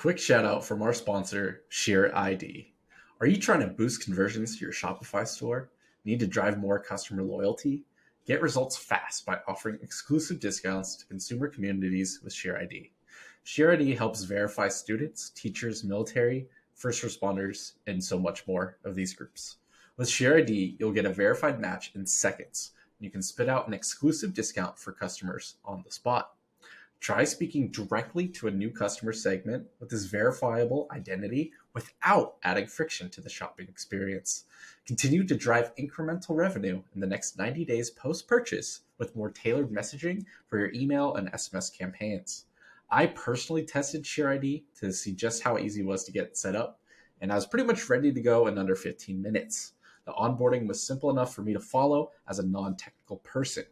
Quick shout out from our sponsor, Share ID. Are you trying to boost conversions to your Shopify store? Need to drive more customer loyalty? Get results fast by offering exclusive discounts to consumer communities with Share ID. Share ID helps verify students, teachers, military, first responders, and so much more of these groups. With Share ID, you'll get a verified match in seconds. You can spit out an exclusive discount for customers on the spot. Try speaking directly to a new customer segment with this verifiable identity without adding friction to the shopping experience. Continue to drive incremental revenue in the next 90 days post-purchase with more tailored messaging for your email and SMS campaigns. I personally tested ShareID to see just how easy it was to get set up, and I was pretty much ready to go in under 15 minutes. The onboarding was simple enough for me to follow as a non-technical person.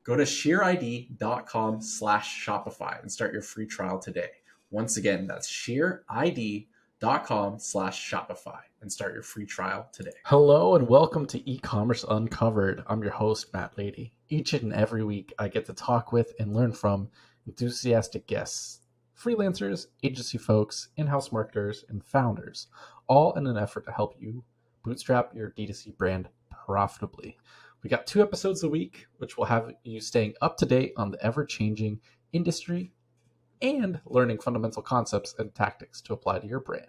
Go to sheerid.com/Shopify and start your free trial today. Once again, that's sheerid.com/Shopify and start your free trial today. Hello and welcome to Ecommerce Uncovered. I'm your host, Matt Lady. Each and every week, I get to talk with and learn from enthusiastic guests, freelancers, agency folks, in-house marketers, and founders, all in an effort to help you bootstrap your D2C brand profitably. We got 2 episodes a week, which will have you staying up to date on the ever-changing industry and learning fundamental concepts and tactics to apply to your brand.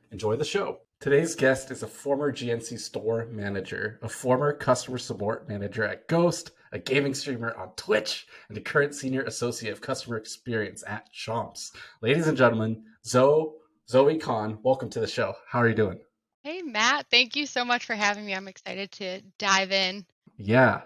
Enjoy the show. Today's guest is a former GNC store manager, a former customer support manager at Ghost, a gaming streamer on Twitch, and a current senior associate of customer experience at Chomps. Ladies and gentlemen, Zoe Kahn, welcome to the show. How are you doing? Hey, Matt. Thank you so much for having me. I'm excited to dive in. Yeah,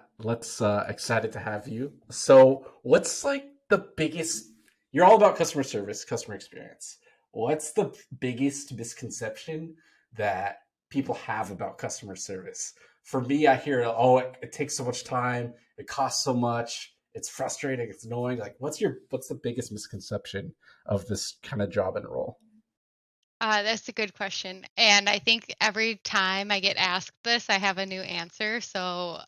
excited to have you. So what's like the biggest, you're all about customer service, customer experience. What's the biggest misconception that people have about customer service? For me, I hear, it takes so much time, it costs so much, it's frustrating, it's annoying. Like, what's the biggest misconception of this kind of job and role? That's a good question. And I think every time I get asked this, I have a new answer. So,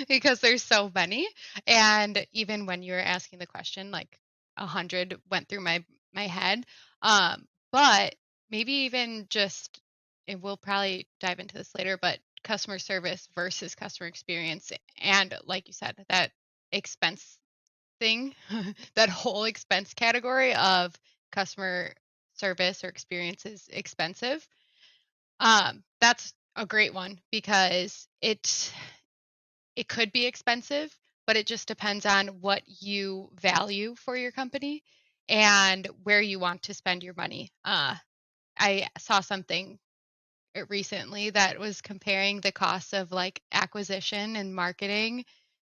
because there's so many. And even when you were asking the question, like 100 went through my head. But maybe even just, and we'll probably dive into this later, but customer service versus customer experience. And like you said, that expense thing, that whole expense category of customer service or experience is expensive. That's a great one because it could be expensive, but it just depends on what you value for your company and where you want to spend your money. I saw something recently that was comparing the cost of like acquisition and marketing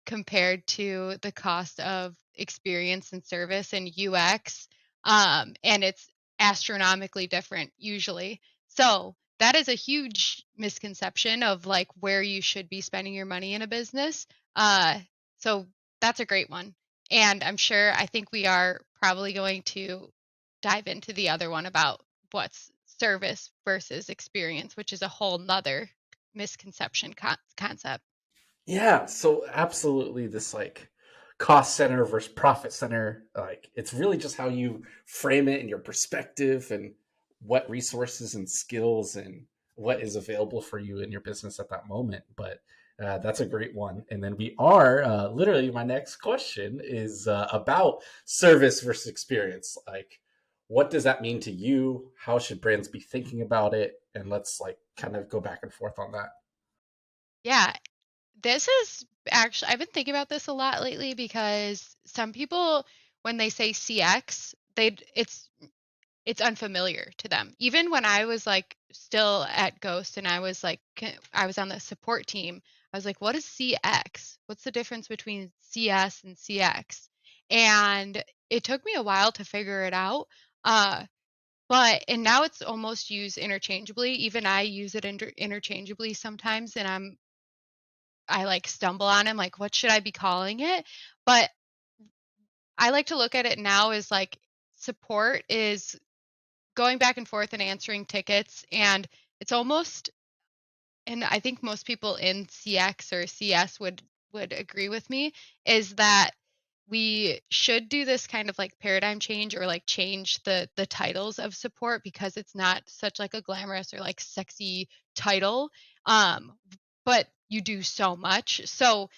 compared to the cost of experience and service and UX. And it's astronomically different usually. So that is a huge misconception of like where you should be spending your money in a business. So that's a great one. And I think we are probably going to dive into the other one about what's service versus experience, which is a whole nother misconception concept. Yeah, so absolutely this like cost center versus profit center, like it's really just how you frame it in your perspective and what resources and skills and what is available for you in your business at that moment. But that's a great one. And then we are literally my next question is about service versus experience. Like, what does that mean to you? How should brands be thinking about it? And let's like kind of go back and forth on that. Yeah, this is actually, I've been thinking about this a lot lately because some people, when they say CX, it's unfamiliar to them. Even when I was like still at Ghost and I was on the support team, I was like, what is CX? What's the difference between CS and CX? And it took me a while to figure it out. And now it's almost used interchangeably. Even I use it interchangeably sometimes, and I like stumble on it. I'm like, what should I be calling it? But I like to look at it now as like support is going back and forth and answering tickets. And it's almost, and I think most people in CX or CS would agree with me, is that we should do this kind of like paradigm change, or like change the titles of support, because it's not such like a glamorous or like sexy title. Um, but you do so much. So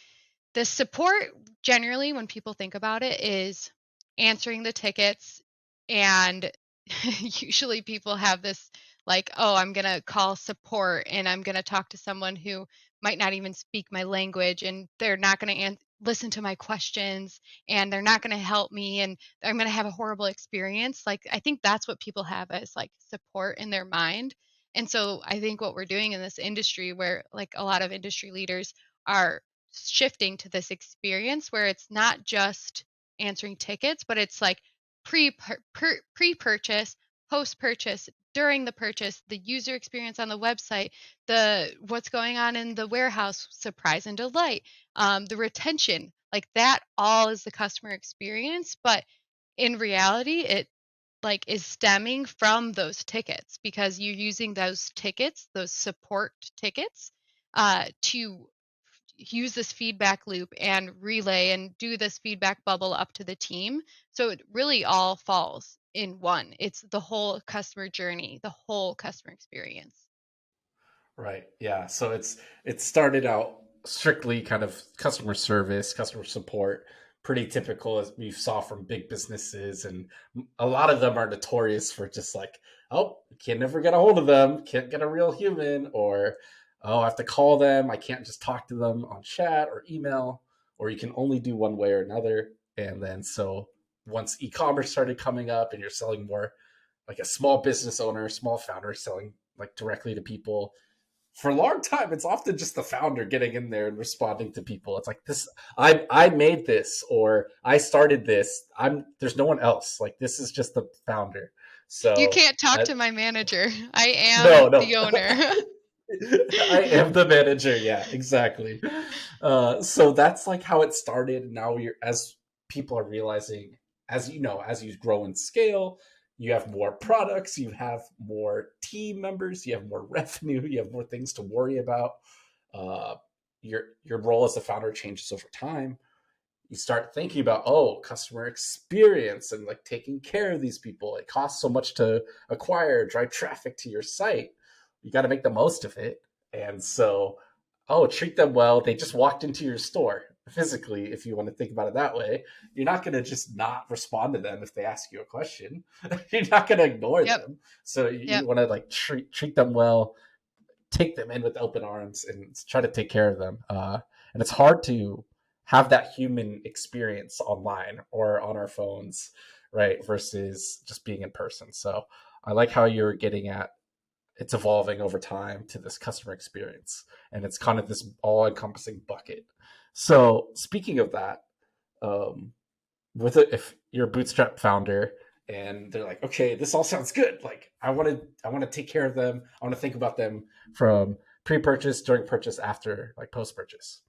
the support, generally when people think about it, is answering the tickets. And usually people have this like, oh, I'm going to call support and I'm going to talk to someone who might not even speak my language, and they're not going to listen to my questions, and they're not going to help me, and I'm going to have a horrible experience. Like, I think that's what people have as like support in their mind. And so I think what we're doing in this industry, where like a lot of industry leaders are shifting to this experience where it's not just answering tickets, but it's like pre-purchase, post-purchase, during the purchase, the user experience on the website, the what's going on in the warehouse, surprise and delight, the retention, like that all is the customer experience. But in reality, it like is stemming from those tickets, because you're using those tickets, those support tickets, to use this feedback loop and relay and do this feedback bubble up to the team. So it really all falls in one. It's the whole customer journey, the whole customer experience. Right. Yeah. So it started out strictly kind of customer service, customer support, pretty typical as we saw from big businesses, and a lot of them are notorious for just like, oh, can never get a hold of them, can't get a real human, or oh, I have to call them, I can't just talk to them on chat or email, or you can only do one way or another. And then so once e-commerce started coming up and you're selling more like a small business owner, small founder selling like directly to people, for a long time it's often just the founder getting in there and responding to people. It's like, this, I made this, or I started this, I'm there's no one else, like this is just the founder. You So can't talk to my manager. I am no. the owner. I am the manager. Yeah, exactly. So that's like how it started. Now you're, as people are realizing, as you know, as you grow in scale, you have more products, you have more team members, you have more revenue, you have more things to worry about. Uh, your role as a founder changes over time. You start thinking about, oh, customer experience and like taking care of these people. It costs so much to acquire, drive traffic to your site. You got to make the most of it. And so, oh, treat them well. They just walked into your store physically, if you want to think about it that way. You're not going to just not respond to them if they ask you a question. You're not going to ignore Yep. them. So you Yep. want to like treat them well, take them in with open arms, and try to take care of them. And it's hard to have that human experience online or on our phones, right? Versus just being in person. So I like how you're getting at, it's evolving over time to this customer experience, and it's kind of this all encompassing bucket. So speaking of that, um, with it, if you're a bootstrap founder and they're like, okay, this all sounds good, like I want to take care of them, I want to think about them from pre-purchase, during purchase, after, like post-purchase,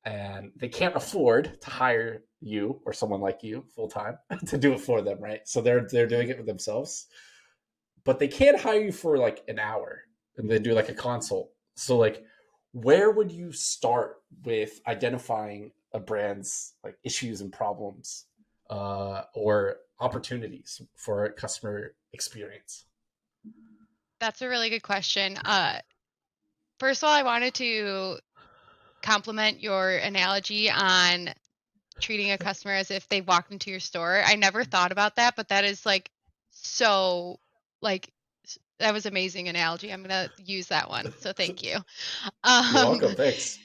and they can't afford to hire you or someone like you full time to do it for them, right? So they're doing it with themselves, but they can't hire you for like an hour and then do like a consult. So like, where would you start with identifying a brand's like issues and problems, or opportunities for customer experience? That's a really good question. First of all, I wanted to compliment your analogy on treating a customer as if they walked into your store. I never thought about that, but that is like so like that was amazing analogy. I'm gonna use that one. So thank you. You're Um, welcome. Thanks.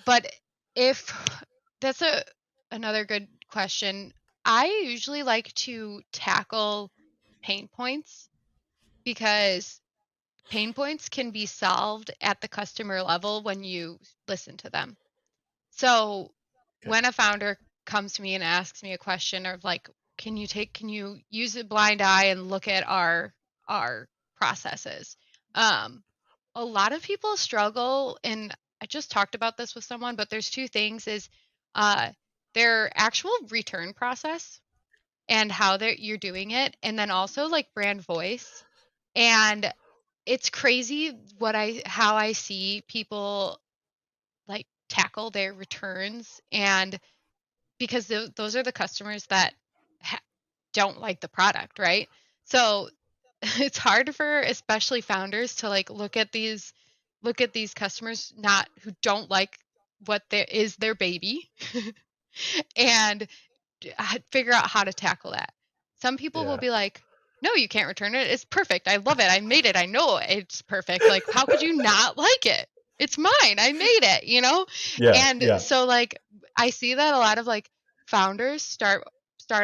but if that's a another good question, I usually like to tackle pain points, because pain points can be solved at the customer level when you listen to them. So Okay. when a founder comes to me and asks me a question of like, can you use a blind eye and look at our processes? Um, a lot of people struggle, and I just talked about this with someone, but there's two things: is uh, their actual return process and how you're doing it, and then also like brand voice. And it's crazy how I see people like tackle their returns, and because those are the customers that don't like the product, right? So it's hard for especially founders to like look at these customers not who don't like what there is their baby and figure out how to tackle that. Some people will Yeah. be like, no, you can't return it. It's perfect. I love it. I made it. I know it's perfect. Like, how could you not like it? It's mine. I made it, you know? Yeah. And Yeah. so like I see that a lot of like founders start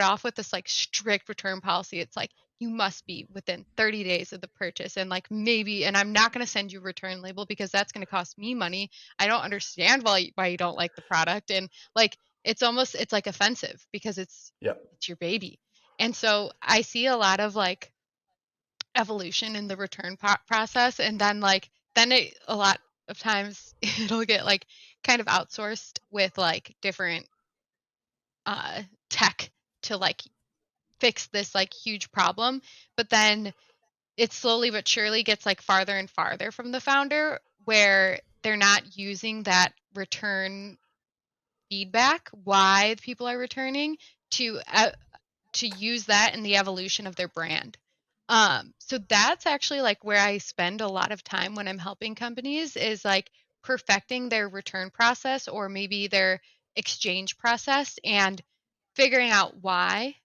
off with this like strict return policy. It's like you must be within 30 days of the purchase and like maybe and I'm not going to send you a return label because that's going to cost me money. I don't understand why you don't like the product and like it's like offensive because Yep. it's your baby. And so I see a lot of like evolution in the return process and then a lot of times it'll get like kind of outsourced with like different tech to like fix this like huge problem, but then it slowly but surely gets like farther and farther from the founder where they're not using that return feedback why people are returning to use that in the evolution of their brand. So that's actually like where I spend a lot of time when I'm helping companies is like perfecting their return process or maybe their exchange process and figuring out why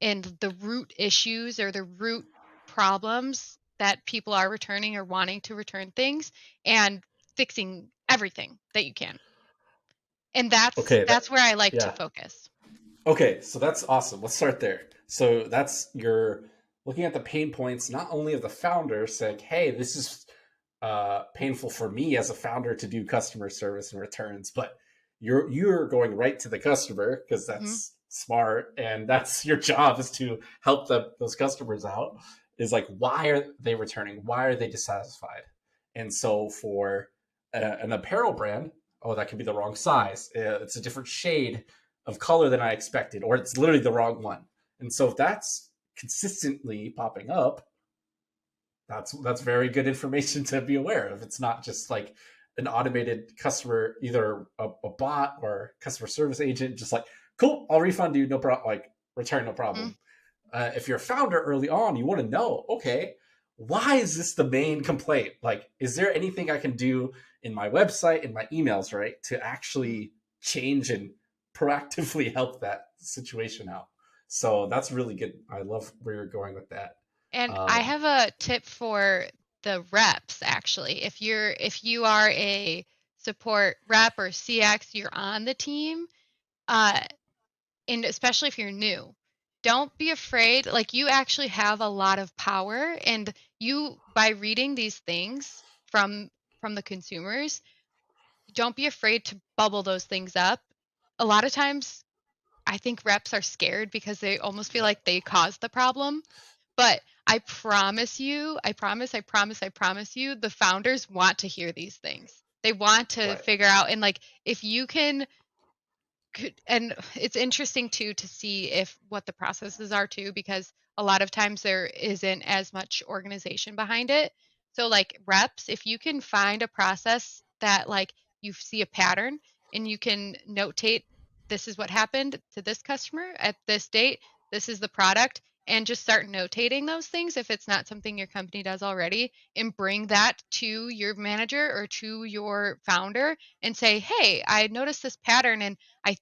and the root issues or the root problems that people are returning or wanting to return things and fixing everything that you can. And Okay. that's where I like to Yeah. focus. Okay, so that's awesome. Let's start there. So that's you're looking at the pain points not only of the founder saying, "Hey, this is painful for me as a founder to do customer service and returns," but you're going right to the customer because Mhm. that's smart and that's your job is to help those customers out. Is like, why are they returning? Why are they dissatisfied? And so for an apparel brand, oh, that could be the wrong size. It's a different shade of color than I expected, or it's literally the wrong one. And so if that's consistently popping up, that's very good information to be aware of. It's not just like an automated customer, either a bot or customer service agent, just like, cool, I'll refund you, no problem, like return, no Mhm. problem. If you're a founder early on, you want to know, okay, why is this the main complaint? Like, is there anything I can do in my website, in my emails, right, to Mhm. actually change and proactively help that situation out? So that's really good. I love where you're going with that. And I Um, have a tip for the reps actually. If you are a support rep or CX, you're on the team, uh, and especially if you're new, don't be afraid. Like you actually have a lot of power, and you by reading these things from the consumers, don't be afraid to bubble those things up. A lot of times, I think reps are scared because they almost feel Yeah. like they caused the problem. But I promise you, I promise you, the founders want to hear these things. They want to right. figure out and like if you can and it's interesting too to see if what the processes are too because a lot of times there isn't as much organization behind it. So like reps, if you can find a process that like you see a pattern and you can notate this is what happened to this customer at this date, this is the product and just start notating those things if it's not something your company does already and bring that to your manager or to your founder and say, "Hey, I noticed this pattern and I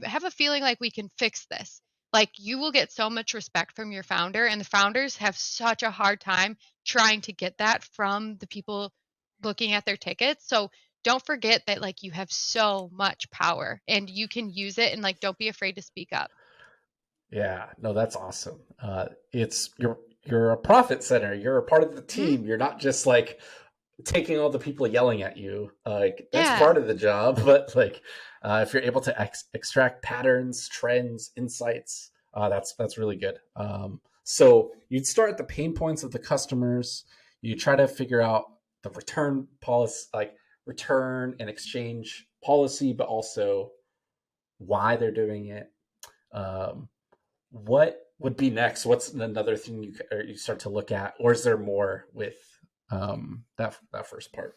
have a feeling like we can fix this." Like you will get so much respect from your founder, and the founders have such a hard time trying to get that from the people looking at their tickets. So don't forget that like you have so much power and you can use it and like don't be afraid to speak up. Yeah, no, that's awesome. It's you're a profit center. You're a part of the Mhm. team. You're not just like taking all the people yelling at you. Like that's Yeah. part of the job, but like if you're able to extract patterns, trends, insights, that's really good. So you'd start at the pain points of the customers. You try to figure out the return policy, like return and exchange policy, but also why they're doing it. Um, what would be next? What's another thing you start to look at, or is there more with that first part?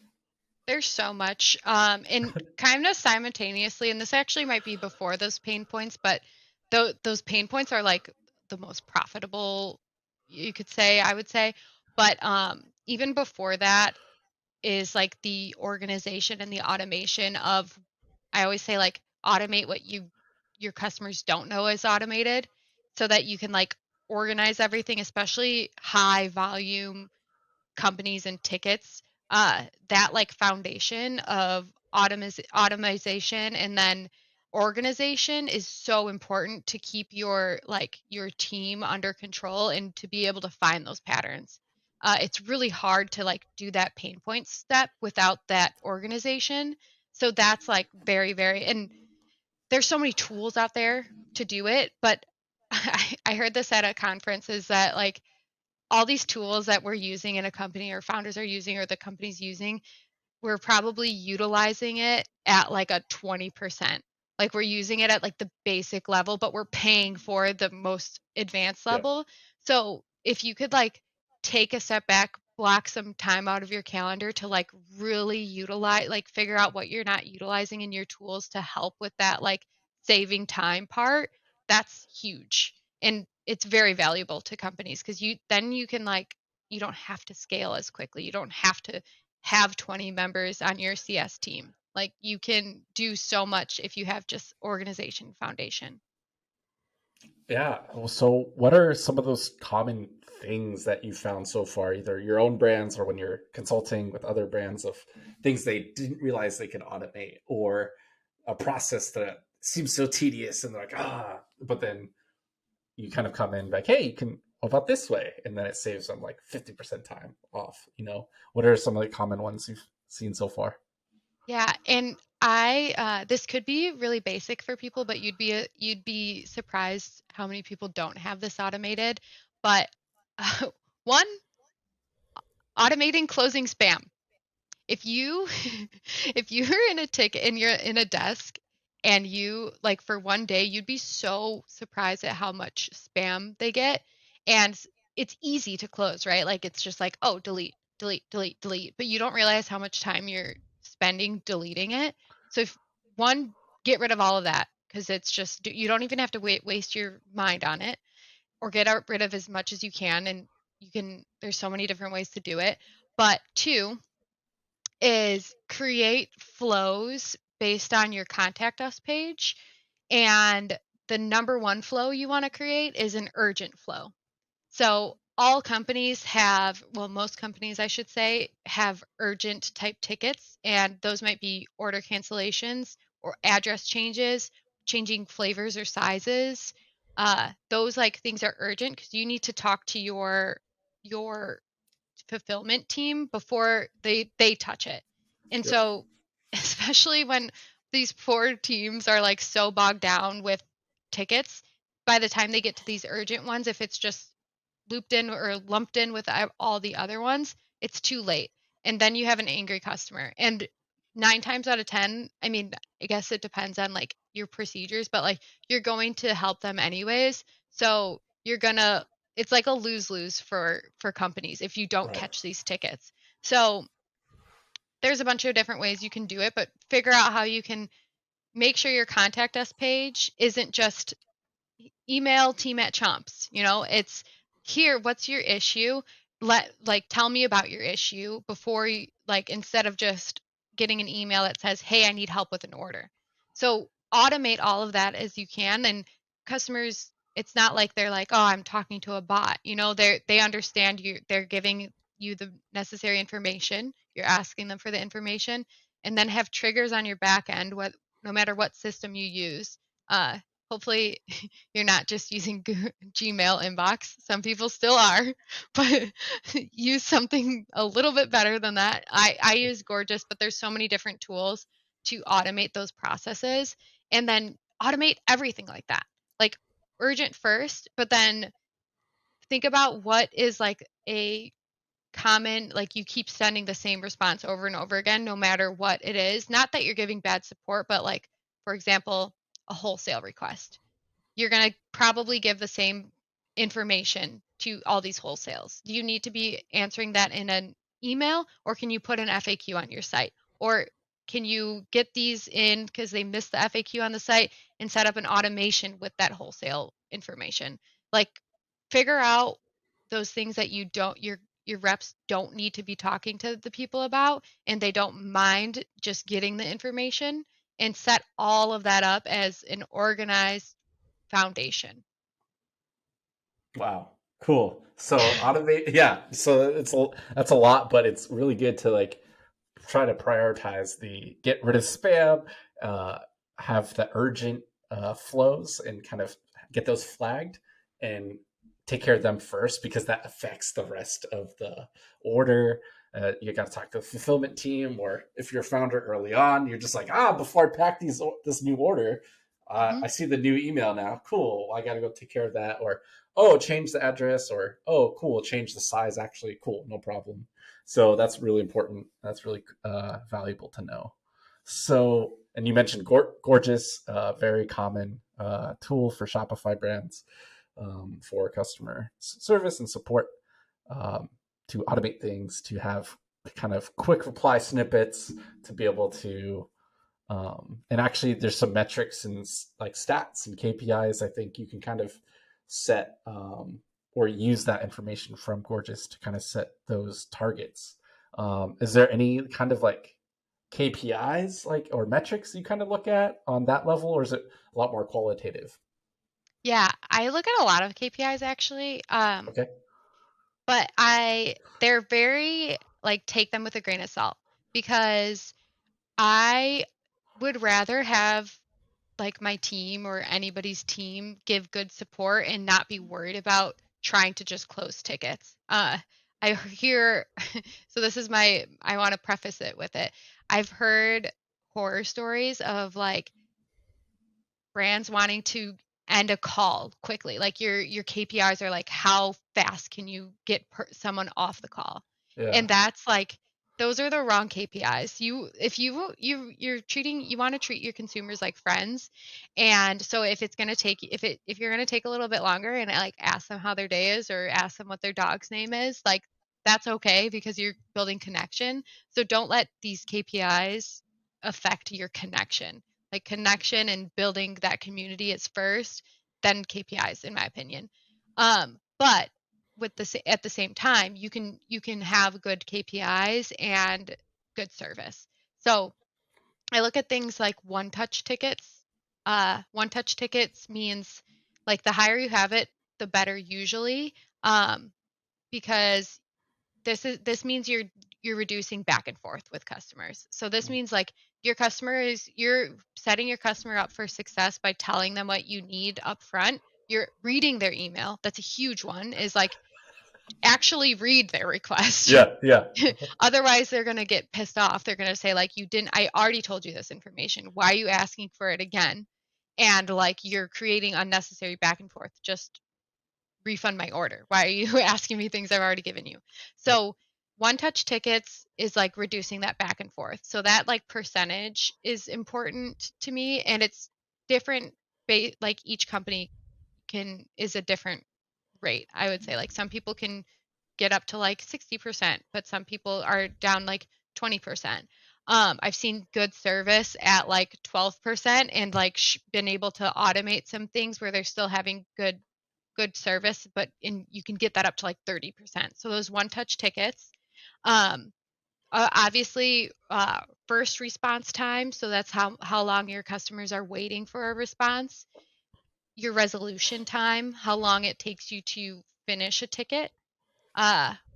There's so much. And kind of simultaneously, and this actually might be before those pain points, but those pain points are like the most profitable, you could say, I would say. But even before that is like the organization and the automation of, I always say, like, automate what your customers don't know is automated, so that you can like organize everything, especially high volume companies and tickets. That like foundation of automation and then organization is so important to keep your team under control and to be able to find those patterns. It's really hard to like do that pain point step without that organization. So that's like very, very, and there's so many tools out there to do it. But I heard this at a conference, is that like all these tools that we're using in a company, or founders are using, or the company's using, we're probably utilizing it at like a 20%. Like, we're using it at like the basic level, but we're paying for the most advanced Yeah. level. So if you could like take a step back, block some time out of your calendar to like really utilize, like figure out what you're not utilizing in your tools to help with that, like saving time part, that's huge. And it's very valuable to companies, because you can like, you don't have to scale as quickly. You don't have to have 20 members on your CS team. Like, you can do so much if you have just organization foundation. Yeah. So, what are some of those common things that you found so far, either your own brands or when you're consulting with other brands, of things they didn't realize they could automate, or a process that seems so tedious and they're like, but then you kind of come in like, hey, you can go about this way, and then it saves them like 50% time off. What are some of the common ones you've seen so far? Yeah, and this could be really basic for people, but you'd be surprised how many people don't have this automated. But uh, one, automating closing spam. If you if you're in a ticket and you're in a desk, and you like, for one day, you'd be so surprised at how much spam they get. And it's easy to close, right? Like, it's just like, oh, delete, delete, delete, delete, but you don't realize how much time you're spending deleting it. So if one, get rid of all of that, because it's just, you don't even have to waste your mind on it, or rid of as much as you can. And there's so many different ways to do it. But two is create flows based on your contact us page. And the number one flow you want to create is an urgent flow. So all companies have, well, most companies, I should say, have urgent type tickets, and those might be order cancellations or address changes, changing flavors or sizes. Those like things are urgent because you need to talk to your fulfillment team before they touch it. And Yep. so, especially when these poor teams are like so bogged down with tickets, by the time they get to these urgent ones, if it's just looped in or lumped in with all the other ones, it's too late. And then you have an angry customer. And 9 times out of 10, I mean, I guess it depends on like your procedures, but like, you're going to help them anyways. So it's like a lose-lose for companies if you don't Right. catch these tickets. So there's a bunch of different ways you can do it, but figure out how you can make sure your contact us page isn't just email team at Chomps. It's here, what's your issue? Tell me about your issue before you, like, instead of just getting an email that says, hey, I need help with an order. So automate all of that as you can. And customers, it's not like they're like, oh, I'm talking to a bot. They understand you, they're giving you the necessary information. You're asking them for the information, and then have triggers on your back end, no matter what system you use. Hopefully you're not just using Gmail inbox. Some people still are, but use something a little bit better than that. I use Gorgeous, but there's so many different tools to automate those processes, and then automate everything like that. Like, urgent first, but then think about what is like a common, like, you keep sending the same response over and over again, no matter what it is. Not that you're giving bad support, but like, for example, a wholesale request, you're going to probably give the same information to all these wholesales. Do you need to be answering that in an email, or can you put an FAQ on your site? Or can you get these in because they missed the FAQ on the site and set up an automation with that wholesale information? Like, figure out those things that your reps don't need to be talking to the people about, and they don't mind just getting the information, and set all of that up as an organized foundation. Wow. Cool. So automate, yeah. So that's a lot, but it's really good to like try to prioritize the get rid of spam, uh, have the urgent flows, and kind of get those flagged and take care of them first because that affects the rest of the order. You got to talk to the fulfillment team, or if you're a founder early on, you're just like, before I pack this new order, Mm-hmm. I see the new email now. Cool, I got to go take care of that. Or, oh, change the address, or, oh, cool, change the size. Actually, cool, no problem. So that's really important. That's really valuable to know. So, and you mentioned Gorgeous, very common tool for Shopify brands for customer service and support, um, to automate things, to have kind of quick reply snippets, to be able to, and actually there's some metrics and like stats and KPIs I think you can kind of set, or use that information from Gorgeous to kind of set those targets. Is there any kind of like KPIs like or metrics you kind of look at on that level, or is it a lot more qualitative? Yeah, I look at a lot of KPIs actually. Okay. But they're very, like, take them with a grain of salt, because I would rather have, like, my team or anybody's team give good support and not be worried about trying to just close tickets. I hear, so this is I want to preface it with it. I've heard horror stories of, like, brands wanting to end a call quickly. Like, your KPIs are like, how fast can you get someone off the call? Yeah. And that's like, those are the wrong KPIs. You want to treat your consumers like friends. And so if you're going to take a little bit longer and like ask them how their day is, or ask them what their dog's name is, like, that's okay, because you're building connection. So don't let these KPIs affect your connection. Like, connection and building that community is first, then KPIs, in my opinion. But at the same time, you can have good KPIs and good service. So I look at things like one-touch tickets. One-touch tickets means, like, the higher you have it, the better usually, because this means you're reducing back and forth with customers. So this means, like, you're setting your customer up for success by telling them what you need up front. You're reading their email. That's a huge one, is like, actually read their request. Yeah. Yeah. Otherwise they're going to get pissed off. They're going to say, like, I already told you this information. Why are you asking for it again? And, like, you're creating unnecessary back and forth. Just refund my order. Why are you asking me things I've already given you? Yep. So one touch tickets is like reducing that back and forth. So that, like, percentage is important to me, and it's different. Like, each company is a different rate. I would say, like, some people can get up to like 60%, but some people are down like 20%. I've seen good service at like 12%, and like been able to automate some things where they're still having good service, but you can get that up to like 30%. So those one-touch tickets, um, obviously, first response time. So that's how long your customers are waiting for a response. Your resolution time, how long it takes you to finish a ticket.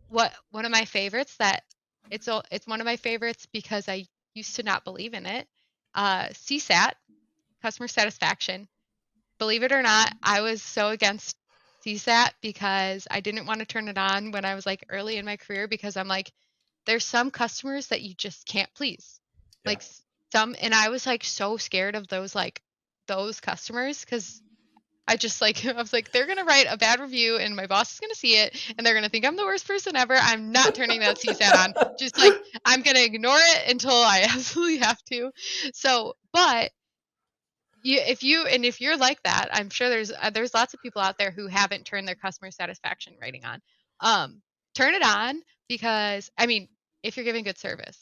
What One of my favorites, that it's one of my favorites because I used to not believe in it. CSAT, customer satisfaction. Believe it or not, I was so against CSAT because I didn't want to turn it on when I was, like, early in my career, because I'm like, there's some customers that you just can't please. Yeah. Like, and I was like so scared of those customers, because I just, like, I was like, they're gonna write a bad review and my boss is gonna see it and they're gonna think I'm the worst person ever. I'm not turning that CSAT on. Just, like, I'm gonna ignore it until I absolutely have to. So, but if you're like that, I'm sure there's lots of people out there who haven't turned their customer satisfaction rating on. Turn it on, because, I mean, if you're giving good service,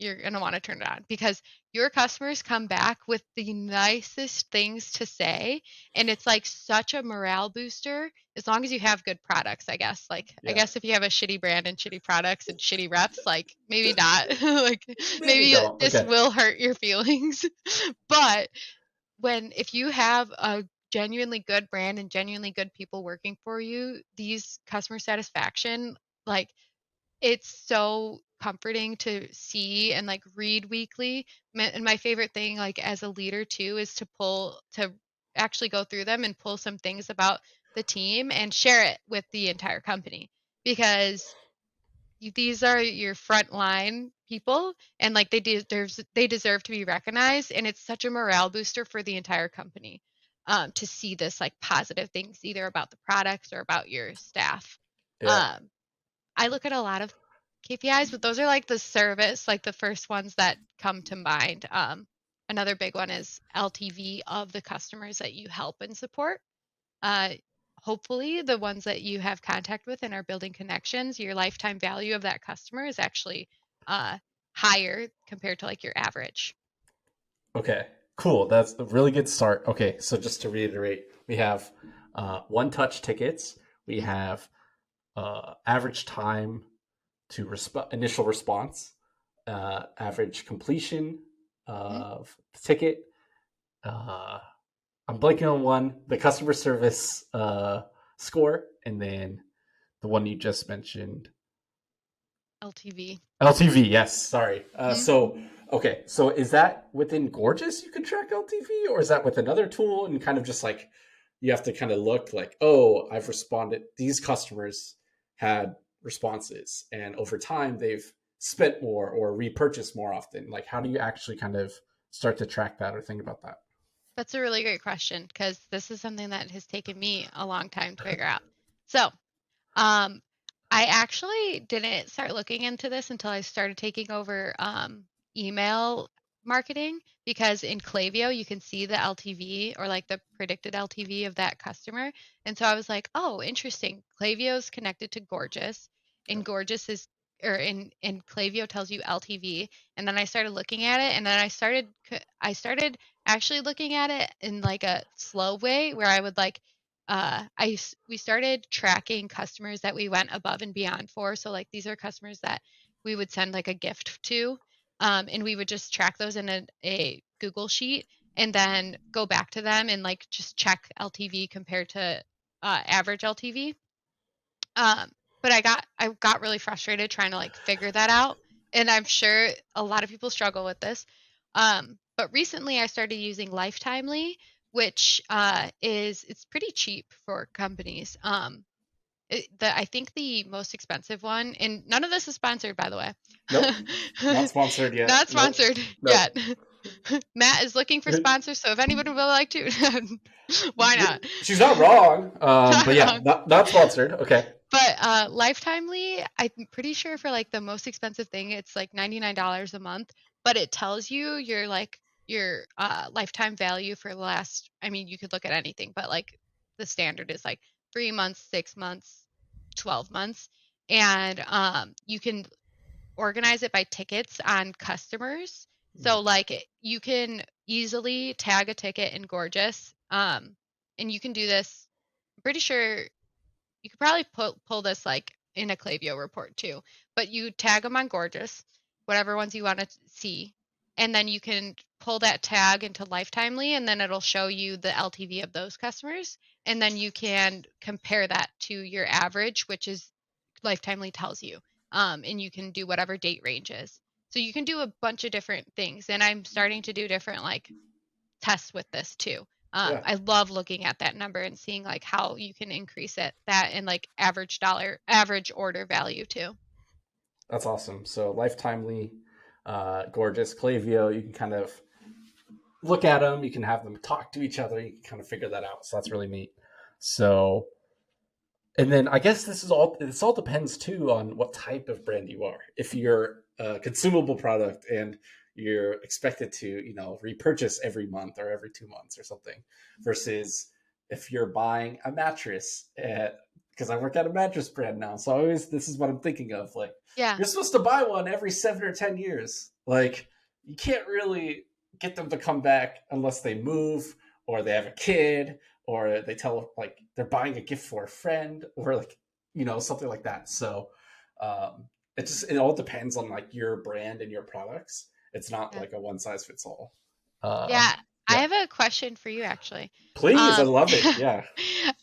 you're going to want to turn it on, because your customers come back with the nicest things to say. And it's like such a morale booster as long as you have good products, I guess. Like, I Yeah. guess if you have a shitty brand and shitty products and shitty reps, like maybe not. Like Maybe maybe don't. this Okay. will hurt your feelings. But if you have a genuinely good brand and genuinely good people working for you, these customer satisfaction, like, it's so comforting to see and like read weekly. And my favorite thing, like as a leader too, is to actually go through them and pull some things about the team and share it with the entire company, because these are your frontline people, and like they deserve to be recognized, and it's such a morale booster for the entire company, to see this like positive things either about the products or about your staff. Yeah. um, I look at a lot of KPIs, but those are like the service, like the first ones that come to mind. Another big one is LTV of the customers that you help and support. Uh, Hopefully, the ones that you have contact with and are building connections, your lifetime value of that customer is actually uh, higher compared to like your average. Okay, cool. That's a really good start. Okay, so just to reiterate, we have one-touch tickets. We Mhm. have average time to initial response, average completion Mhm. of the ticket. Uh, I'm blanking on one, the customer service score, and then the one you just mentioned, LTV. LTV. Yes, sorry. Mhm. Okay, so is that within Gorgeous you can track LTV, or is that with another tool and kind of just like you have to kind of look like, oh, I've responded. These customers had responses, and over time they've spent more or repurchased more often. Like, how do you actually kind of start to track that or think about that? That's a really great question, because this is something that has taken me a long time to figure out. So, Um, I actually didn't start looking into this until I started taking over email marketing, because in Klaviyo you can see the LTV, or like the predicted LTV of that customer. And so I was like, oh, interesting. Klaviyo is connected to Gorgeous, and Gorgeous is, or in Klaviyo tells you LTV. And then I started looking at it, and then I started actually looking at it in like a slow way, where I would like we started tracking customers that we went above and beyond for. So like these are customers that we would send like a gift to, and we would just track those in a Google sheet, and then go back to them and like just check LTV compared to average LTV. Um, but I got really frustrated trying to like figure that out, and I'm sure a lot of people struggle with this. But recently I started using Lifetimely, which it's pretty cheap for companies. I think the most expensive one, and none of this is sponsored, by the Nope. Not way. sponsored yet. Not Nope. sponsored Nope. yet. Matt is looking for sponsors, so if anyone would like to, why not? She's not wrong. But Not yeah, wrong. not sponsored. Okay. But Lifetimely, I'm pretty sure for like the most expensive thing, it's like $99 a month, but it tells you your lifetime value for the last. I mean, you could look at anything, but like the standard is like 3 months, 6 months, 12 months, and you can organize it by tickets on customers. So like you can easily tag a ticket in Gorgeous, and you can do this. I'm pretty sure you could probably pull this like in a Klaviyo report too, but you tag them on Gorgeous, whatever ones you want to see, and then you can pull that tag into Lifetimely, and then it'll show you the LTV of those customers, and then you can compare that to your average, which is Lifetimely tells you, and you can do whatever date ranges. So you can do a bunch of different things, and I'm starting to do different like tests with this too. Yeah. I love looking at that number and seeing like how you can increase that and like average order value too. That's awesome. So Lifetimely, Gorgeous, Clavio, you can kind of look at them. You can have them talk to each other. You can kind of figure that out. So that's really neat. So, and then I guess this all depends too on what type of brand you are. If you're a consumable product and you're expected to, repurchase every month or every 2 months or something, versus if you're buying a mattress, because I work at a mattress brand now. So this is what I'm thinking of. Like, Yeah. you're supposed to buy one every 7 or 10 years. Like, you can't really get them to come back unless they move or they have a kid or they tell like they're buying a gift for a friend or like, something like that. So it all depends on like your brand and your products. It's not Yeah. like a one size fits all. Yeah. I Yeah, have a question for you actually. please. I Um, love it. Yeah.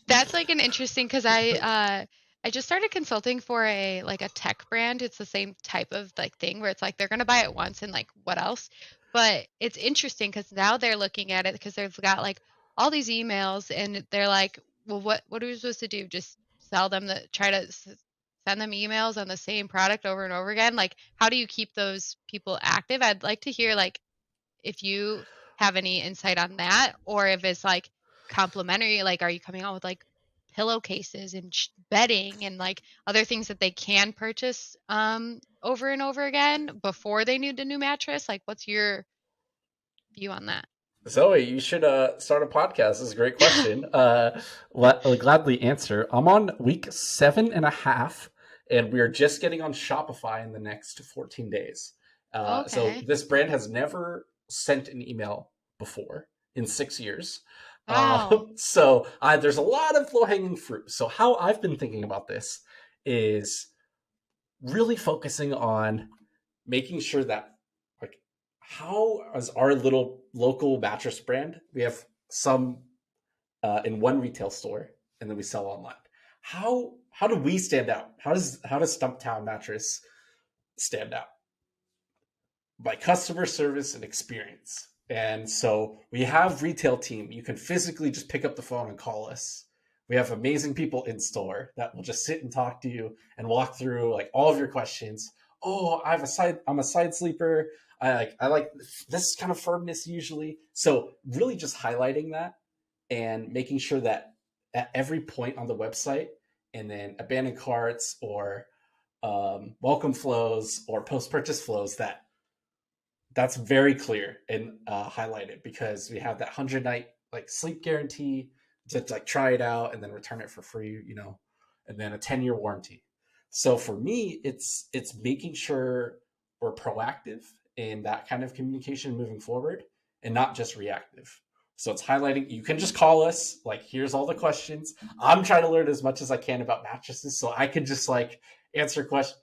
that's like an interesting because I just started consulting for a tech brand. It's the same type of like thing where it's like they're gonna buy it once and like what else? But it's interesting because now they're looking at it because they've got like all these emails and they're like, well, what are we supposed to do? Just sell them try to send them emails on the same product over and over again? Like, how do you keep those people active? I'd like to hear like if you have any insight on that, or if it's like complementary, like are you coming out with like pillowcases and bedding and like other things that they can purchase over and over again before they need a new mattress? Like, what's your view on that? Zoe, you should start a podcast. This is a great question. I'll gladly answer. I'm on week 7.5, and we are just getting on Shopify in the next 14 days. So Okay. this brand has never sent an email before in 6 years. Wow. There's a lot of low hanging fruit. So how I've been thinking about this is really focusing on making sure that like how is our little local mattress brand, we have some in one retail store and then we sell online. How do we stand out? How does Stumptown Mattress stand out? By customer service and experience. And so we have retail team. You can physically just pick up the phone and call us. We have amazing people in store that will just sit and talk to you and walk through like all of your questions. Oh, I'm a side sleeper. I like this kind of firmness usually. So really just highlighting that and making sure that at every point on the website and then abandoned carts or welcome flows or post purchase flows that's very clear and highlighted because we have that 100 night like sleep guarantee to like try it out and then return it for free, and then a 10-year warranty. So for me, it's making sure we're proactive in that kind of communication moving forward and not just reactive. So it's highlighting you can just call us, like here's all the questions. I'm trying to learn as much as I can about mattresses so I can just like answer questions,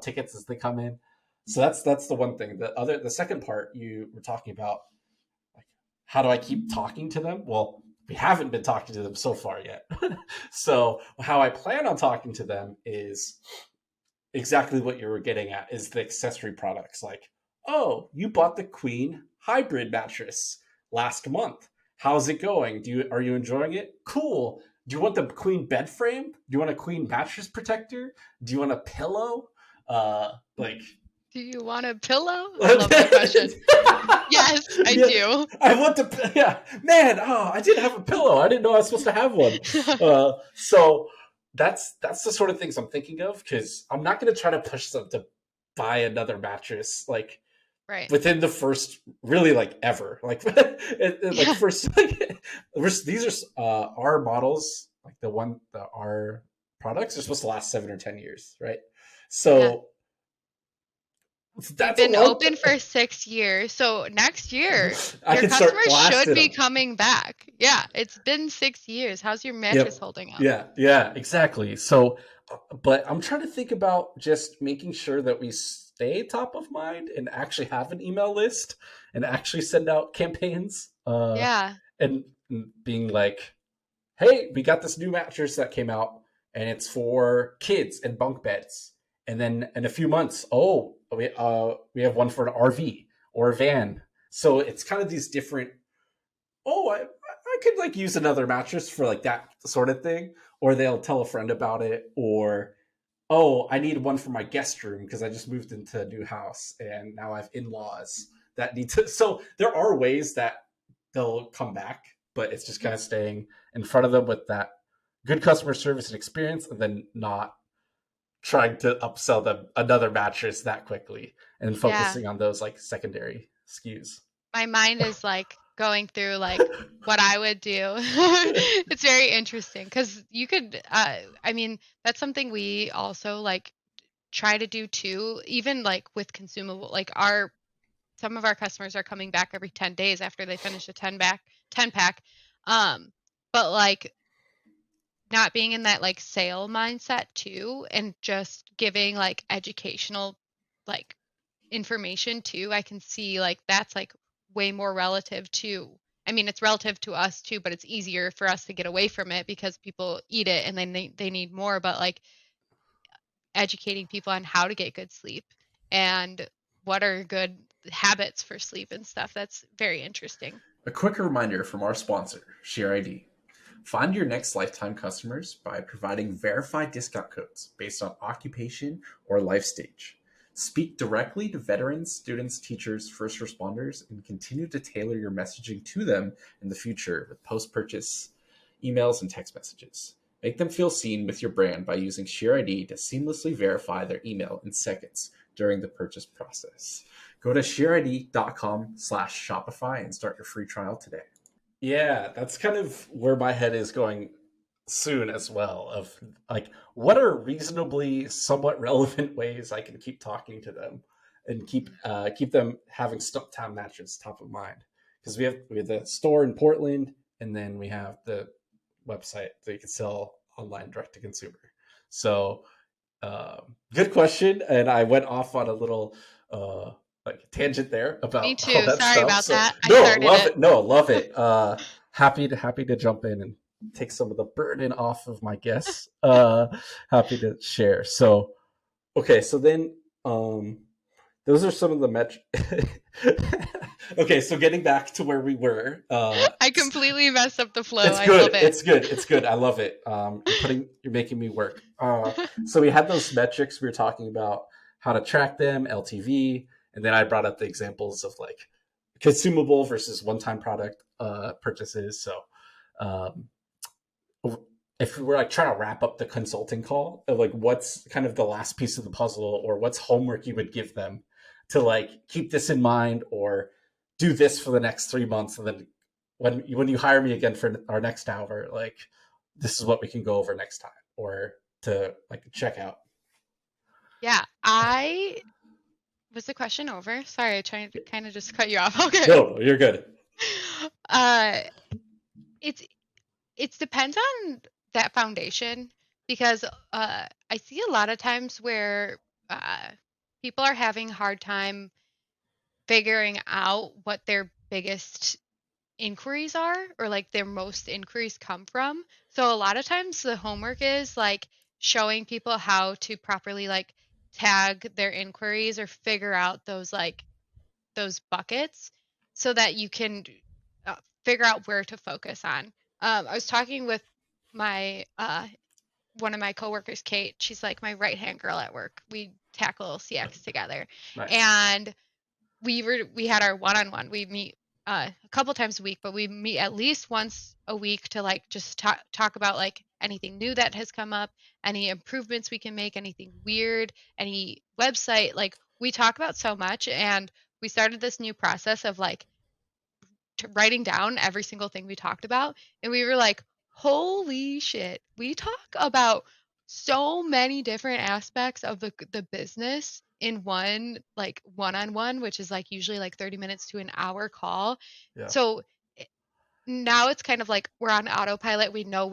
tickets as they come in. So that's the one thing. The second part you were talking about, like how do I keep talking to them? Well, we haven't been talking to them so far yet. So how I plan on talking to them is exactly what you were getting at, is the accessory products. Like, oh, you bought the Queen hybrid mattress last month. How's it going? Are you enjoying it? Cool. Do you want the Queen bed frame? Do you want a Queen mattress protector? Do you want a pillow? Like Do you want a pillow? I love that question. Yes, I yeah, do. I want to. Yeah, man. Oh, I didn't have a pillow. I didn't know I was supposed to have one. So that's the sort of things I'm thinking of because I'm not going to try to push them to buy another mattress like Right. within the first really like ever like like Yeah. these are our models like our products are supposed to last 7 or 10 years, right? Yeah. So They've that's a been long. open for 6 years. So next year, I your can start customers blasting should be them. coming back. Yeah, it's been 6 years. How's your mattress Yep. holding up? Yeah, exactly. So, but I'm trying to think about just making sure that we stay top of mind and actually have an email list and actually send out campaigns Yeah. and being like, hey, we got this new mattress that came out and it's for kids and bunk beds. And then in a few months, oh, we have one for an RV or a van. So it's kind of these different, oh, I could like use another mattress for like that sort of thing. Or they'll tell a friend about it. Or, oh, I need one for my guest room because I just moved into a new house and now I have in-laws that need to. So there are ways that they'll come back, but it's just kind of staying in front of them with that good customer service and experience and then not trying to upsell them another mattress that quickly and Yeah. focusing on those like secondary SKUs. My mind is like going through like what I would do. It's very interesting because you could, I mean, that's something we also like try to do too, even like with consumable, like some of our customers are coming back every 10 days after they finish a 10 pack. But like not being in that like sale mindset too, and just giving like educational like information too, I can see like that's like way more relative to, I mean, it's relative to us too, but it's easier for us to get away from it because people eat it and then they need more. But like educating people on how to get good sleep and what are good habits for sleep and stuff, that's very interesting. A quick reminder from our sponsor, ShareID. Find your next lifetime customers by providing verified discount codes based on occupation or life stage. Speak directly to veterans, students, teachers, first responders, and continue to tailor your messaging to them in the future with post-purchase emails and text messages. Make them feel seen with your brand by using ShareID to seamlessly verify their email in seconds during the purchase process. Go to shareid.com/Shopify and start your free trial today. Yeah, that's kind of where my head is going soon as well. Of like, what are reasonably somewhat relevant ways I can keep talking to them and keep them having Stumptown matches top of mind? Because we have the store in Portland, and then we have the website that you can sell online direct to consumer. So, good question, and I went off on a little like tangent there Me about all too. that Sorry stuff. about So that. I no, started love it. it. No, love it. Happy to jump in and take some of the burden off of my guests. Happy to share. So okay, so then those are some of the metrics. Okay, so getting back to where we were, I completely messed up the flow. it's I good. love it. It's good. It's good. I love it. You're making me work. So we had those metrics we were talking about, how to track them, LTV, and then I brought up the examples of like consumable versus one-time product purchases. So um, if we were like trying to wrap up the consulting call, like what's kind of the last piece of the puzzle, or what's homework you would give them to like keep this in mind, or do this for the next 3 months, and then when you hire me again for our next hour, like this is what we can go over next time, or to like check out. Yeah, was the question over? Sorry, I tried to kind of just cut you off. Okay. No, you're good. It's depends on that foundation because I see a lot of times where uh, people are having a hard time figuring out what their biggest inquiries are, or like their most inquiries come from. So a lot of times the homework is like showing people how to properly like tag their inquiries or figure out those like those buckets so that you can uh, figure out where to focus on. I was talking with my one of my coworkers, Kate. She's like my right hand girl at work. We tackle CX together, Nice. and we had our one-on-one. We meet a couple times a week, but we meet at least once a week to like just talk about like anything new that has come up, any improvements we can make, anything weird, any website. Like we talk about so much, and we started this new process of like writing down every single thing we talked about, and we were like, holy shit, we talk about so many different aspects of the business in one like one-on-one, which is like usually like 30 minutes to an hour call. Yeah. So now it's kind of like we're on autopilot. We know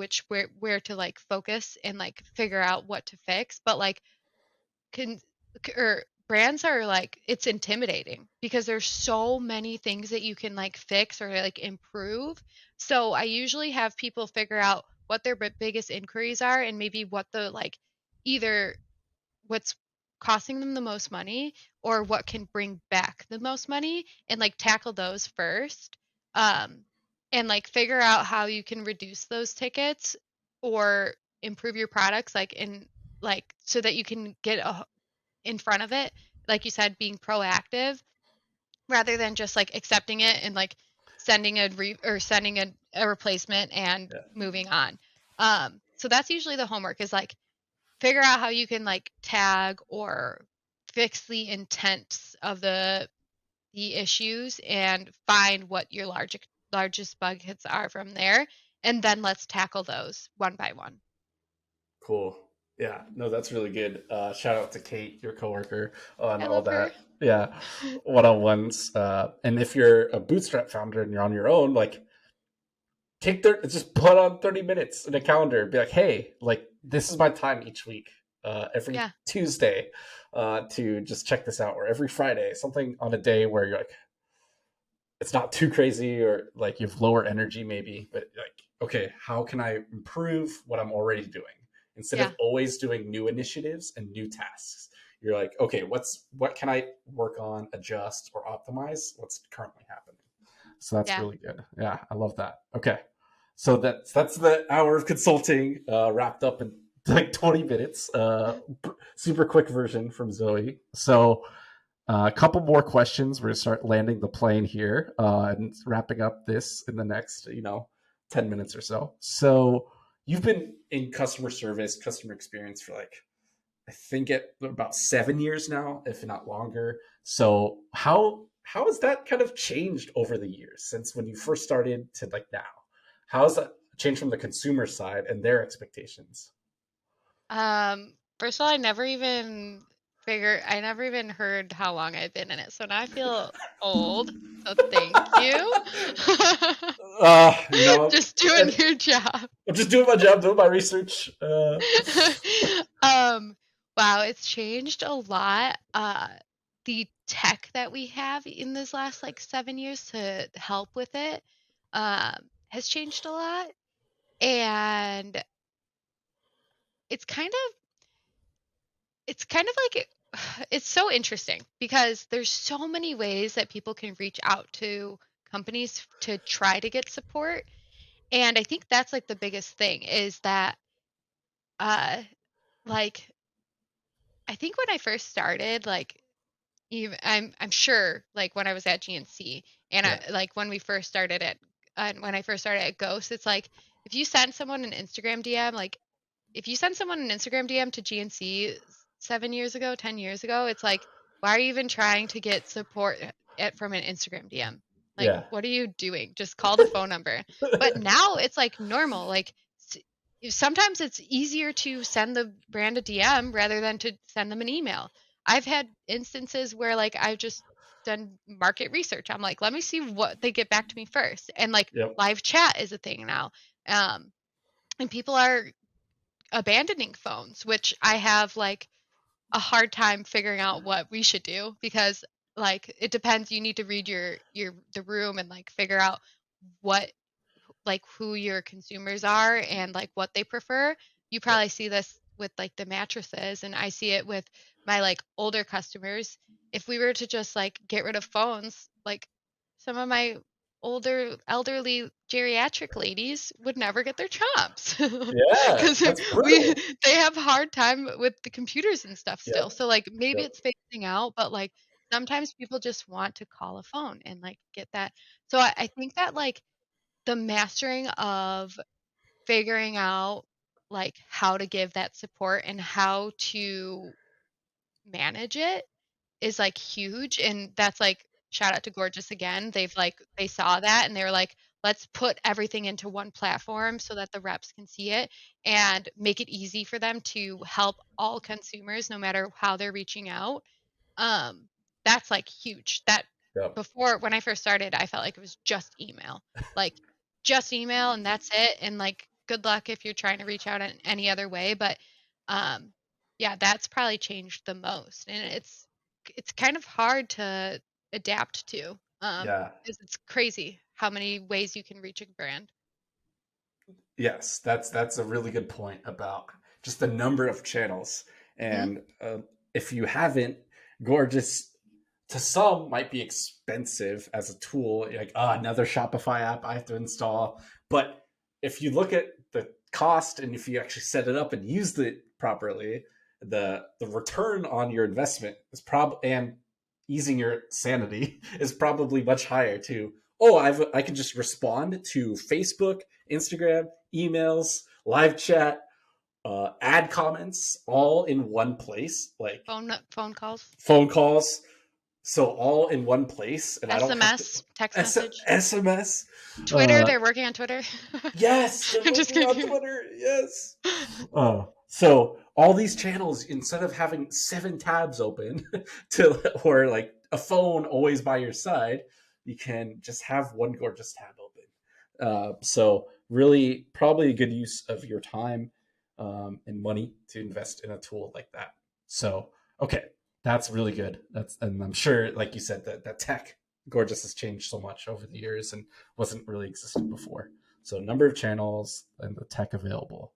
where to like focus and like figure out what to fix, but like can or brands are like, it's intimidating because there's so many things that you can like fix or like improve. So I usually have people figure out what their biggest inquiries are and maybe what the like either what's costing them the most money or what can bring back the most money, and like tackle those first. um and like figure out how you can reduce those tickets or improve your products like in like so that you can get in front of it, like you said, being proactive rather than just like accepting it and like sending a replacement and Yeah. moving on. So that's usually the homework, is like figure out how you can like tag or fix the intent of the issues and find what your largest buckets are from there. And then let's tackle those one by one. Cool. Yeah, no, that's really good. Shout out to Kate, your coworker, on I all love her. that. Yeah, one-on-ones. And if you're a bootstrap founder and you're on your own, like just put on 30 minutes in a calendar. Be like, hey, like this is my time each week, every Yeah. Tuesday, to just check this out, or every Friday, something on a day where you're like, it's not too crazy, or like you have lower energy maybe, but like, okay, how can I improve what I'm already doing instead Yeah. of always doing new initiatives and new tasks? You're like, okay, what can I work on, adjust, or optimize what's currently happening? So that's Yeah. really good. Yeah, I love that. Okay, so that's the hour of consulting wrapped up in like 20 minutes. Super quick version from Zoe. So a couple more questions. We're going to start landing the plane here and wrapping up this in the next, 10 minutes or so. So you've been in customer service, customer experience for like, I think about 7 years now, if not longer. So how has that kind of changed over the years since when you first started to like now? How has that changed from the consumer side and their expectations? First of all, I never even heard how long I've been in it. So now I feel old. So thank you. You know, Just doing your job. I'm just doing my job, doing my research. um, wow, it's changed a lot. The tech that we have in this last like 7 years to help with it, has changed a lot. And it's kind of like it's so interesting because there's so many ways that people can reach out to companies to try to get support. And I think that's like the biggest thing is that uh like I think when I first started, like even I'm sure like when I was at GNC and Yeah, I like when I first started at Ghost, it's like if you send someone an Instagram DM, like if you send someone an Instagram DM to GNC 7 years ago, 10 years ago, it's like, why are you even trying to get support from an Instagram DM? Like, yeah, what are you doing? Just call the phone number. But now it's like normal. Like, sometimes it's easier to send the brand a DM rather than to send them an email. I've had instances where like I've just done market research. I'm like, let me see what they get back to me first. And like yep, live chat is a thing now. Um, and people are abandoning phones, which I have like a hard time figuring out what we should do because like it depends. You need to read the room and like figure out what like who your consumers are and like what they prefer. You yep, probably see this with like the mattresses, and I see it with my like older customers. If we were to just like get rid of phones, like some of my older elderly geriatric ladies would never get their jobs yeah. because That's we brutal. they have hard time with the computers and stuff still. Yep, So like maybe yep, it's phasing out, but like sometimes people just want to call a phone and like get that. So I think that like the mastering of figuring out like how to give that support and how to manage it is like huge. And that's like shout out to Gorgeous again. They saw that and they were like, let's put everything into one platform so that the reps can see it and make it easy for them to help all consumers no matter how they're reaching out. um, that's like huge. That yep, before when I first started, I felt like it was just email. Like just email and that's it. And like good luck if you're trying to reach out in any other way. But um yeah, that's probably changed the most. And it's kind of hard to adapt to. yeah. Because it's crazy how many ways you can reach a brand. Yes, that's a really good point about just the number of channels. Hmm. And if you haven't, Gorgeous to some might be expensive as a tool, like another Shopify app I have to install. But if you look at the cost and if you actually set it up and use it properly, the return on your investment is probably, and easing your sanity is probably much higher too. Oh, I can just respond to Facebook, Instagram, emails, live chat, add comments all in one place, like Phone calls. phone calls. So all in one place, and I don't have to SMS, text message. SMS. Twitter, they're working on Twitter. Yes, they're I'm just working on kidding. Twitter. Yes. So all these channels, instead of having 7 tabs open or like a phone always by your side, you can just have one gorgeous tab open. So really, probably a good use of your time and money to invest in a tool like that. So okay, that's really good. And I'm sure, like you said, that tech gorgeous has changed so much over the years and wasn't really existed before. So number of channels and the tech available.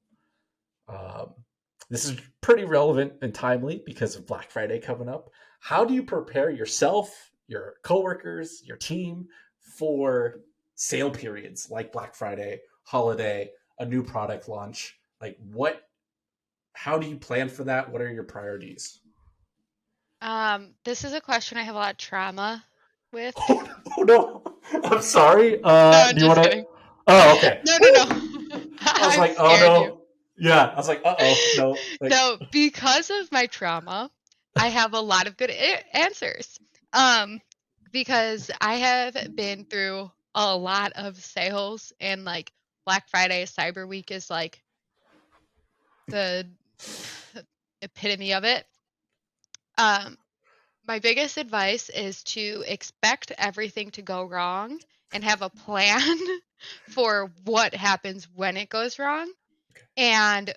Um, this is pretty relevant and timely because of Black Friday coming up. How do you prepare yourself, your coworkers, your team for sale periods like Black Friday, holiday, a new product launch? Like how do you plan for that? What are your priorities? This is a question I have a lot of trauma with. Oh no. I'm sorry. No, I'm Do you just want to? kidding. Oh, okay. No, no, no. Woo! I was I've like, oh scared you. no. Yeah. I was like, oh no. Like, No, because of my trauma, I have a lot of good answers. Um, because I have been through a lot of sales, and like Black Friday, Cyber Week is like the epitome of it. Um, my biggest advice is to expect everything to go wrong and have a plan for what happens when it goes wrong, and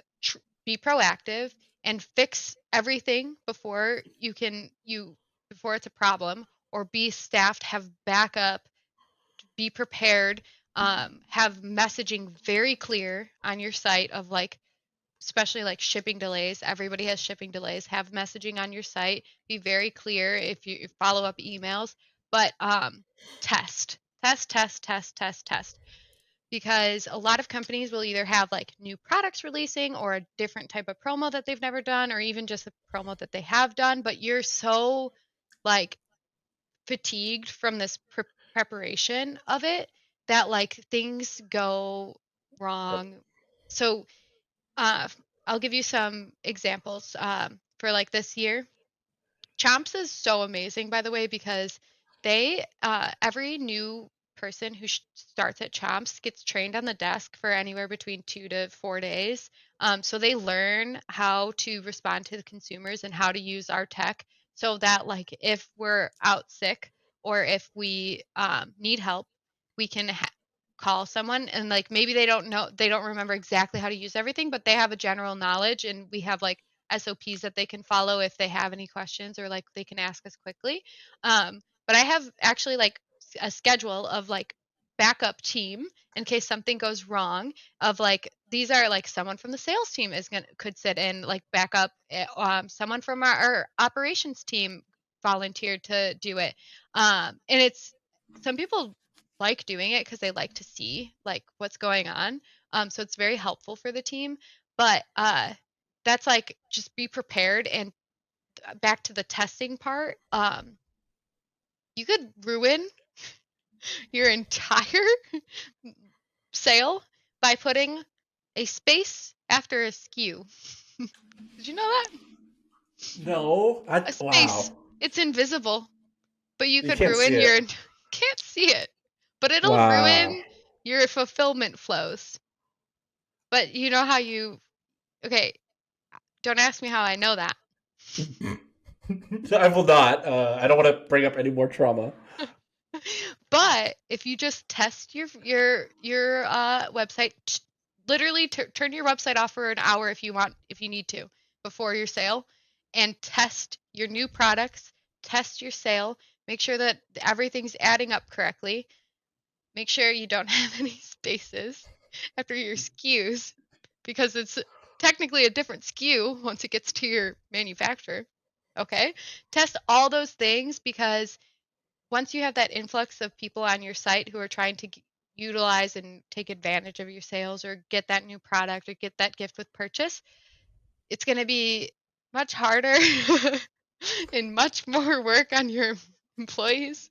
be proactive and fix everything before it's a problem, or be staffed, have backup, be prepared, have messaging very clear on your site of like, especially like shipping delays. Everybody has shipping delays. Have messaging on your site. Be very clear if you follow up emails, but test, test, test, test, test, test. Because a lot of companies will either have like new products releasing or a different type of promo that they've never done, or even just a promo that they have done, but you're so like fatigued from this preparation of it that like things go yep. wrong. So uh, I'll give you some examples for like this year. Chomps is so amazing, by the way, because they every new person who starts at Chomps gets trained on the desk for anywhere between 2 to 4 days. So they learn how to respond to the consumers and how to use our tech, so that like if we're out sick or if we need help, we can call someone, and like maybe they don't remember exactly how to use everything, but they have a general knowledge, and we have like SOPs that they can follow if they have any questions, or like they can ask us quickly. But I have actually like a schedule of like backup team in case something goes wrong, of like these are like someone from the sales team could sit in like backup, someone from our operations team volunteered to do it. And it's some people like doing it because they like to see like what's going on. So it's very helpful for the team. But that's like just be prepared. And back to the testing part, you could ruin your entire sale by putting a space after a SKU. Did you know that? No. A space. Wow. It's invisible, but you You could can't see ruin it. your can't see it. But it'll Wow. ruin your fulfillment flows. But you know how you okay, don't ask me how I know that. I will not. I don't want to bring up any more trauma. But if you just test your website, literally turn your website off for an hour if you want, if you need to, before your sale, and test your new products, test your sale, make sure that everything's adding up correctly, make sure you don't have any spaces after your SKUs, because it's technically a different SKU once it gets to your manufacturer. Okay? Test all those things, because once you have that influx of people on your site who are trying to utilize and take advantage of your sales, or get that new product, or get that gift with purchase, it's going to be much harder and much more work on your employees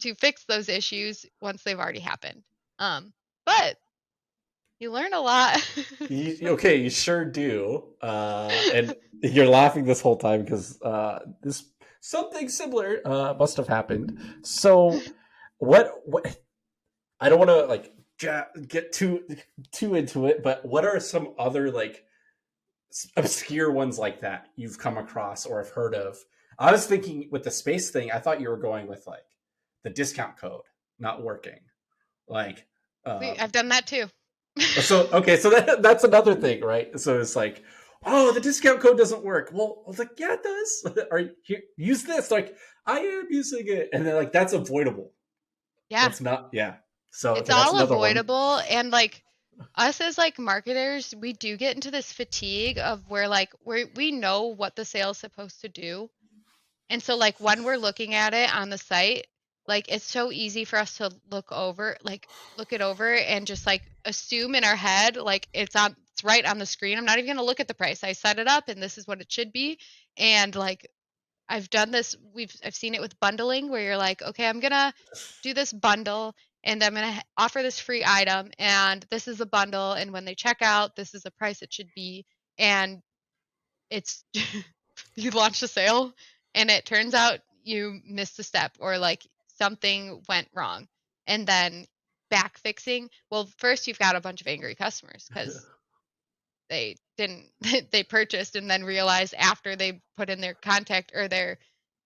to fix those issues once they've already happened. But you learn a lot. Okay, you sure do. And you're laughing this whole time because this Something similar must have happened. So, what? I don't want to like get too into it, but what are some other like obscure ones like that you've come across or have heard of? I was thinking with the space thing, I thought you were going with like the discount code not working. Like, I've done that too. so okay, so that's another thing, right? So it's like, oh, the discount code doesn't work. Well, I was like, yeah, it does. Or here, use this. Like, I am using it, and then like that's avoidable. Yeah. That's not, yeah. So It's okay, that's all another one. avoidable, and like us as like marketers, we do get into this fatigue of where like we know what the sale's supposed to do. And so like when we're looking at it on the site, like it's so easy for us to look it over and just like assume in our head like it's right on the screen. I'm not even going to look at the price. I set it up and this is what it should be. And like I've done this. I've seen it with bundling where you're like, okay, I'm gonna do this bundle and I'm gonna offer this free item and this is a bundle and when they check out, this is the price it should be. And it's you launch a sale and it turns out you missed a step or like something went wrong. And then back fixing. Well, first you've got a bunch of angry customers because they didn't they purchased and then realized after they put in their contact or their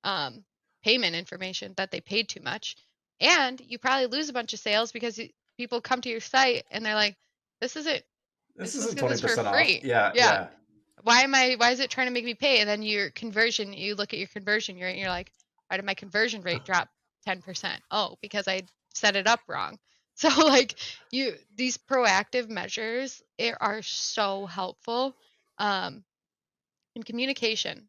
um, payment information that they paid too much, and you probably lose a bunch of sales because people come to your site and they're like, this isn't you're This supposed to isn't get this for 20% off. free. Yeah, Yeah, yeah, why is it trying to make me pay? And then your conversion, you look at your conversion rate and you're like, why did my conversion rate drop 10%? Oh, because I set it up wrong. So like these proactive measures are so helpful. Um, and communication